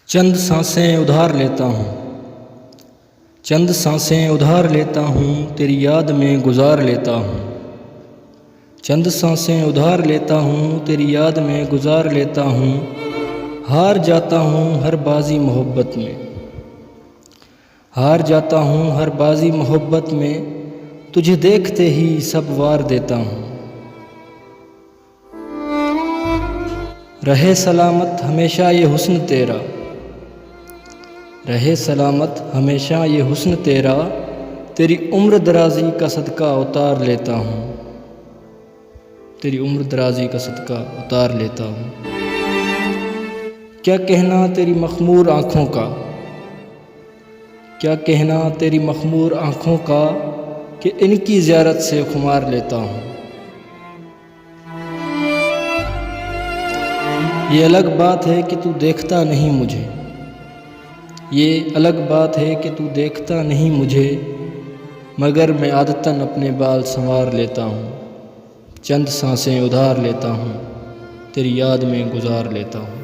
چند سانسیں ادھار لیتا ہوں، چند سانسیں ادھار لیتا ہوں، تیری یاد میں گزار لیتا ہوں۔ چند سانسیں ادھار لیتا ہوں، تیری یاد میں گزار لیتا ہوں۔ ہار جاتا ہوں ہر بازی محبت میں، ہار جاتا ہوں ہر بازی محبت میں، تجھے دیکھتے ہی سب وار دیتا ہوں۔ رہے سلامت ہمیشہ یہ حسن تیرا، رہے سلامت ہمیشہ یہ حسن تیرا، تیری عمر درازی کا صدقہ اتار لیتا ہوں، تیری عمر درازی کا صدقہ اتار لیتا ہوں۔ کیا کہنا تیری مخمور آنکھوں کا، کیا کہنا تیری مخمور آنکھوں کا، کہ ان کی زیارت سے خمار لیتا ہوں۔ یہ الگ بات ہے کہ تو دیکھتا نہیں مجھے، یہ الگ بات ہے کہ تو دیکھتا نہیں مجھے، مگر میں عادتاً اپنے بال سنوار لیتا ہوں، چند سانسیں ادھار لیتا ہوں، تیری یاد میں گزار لیتا ہوں۔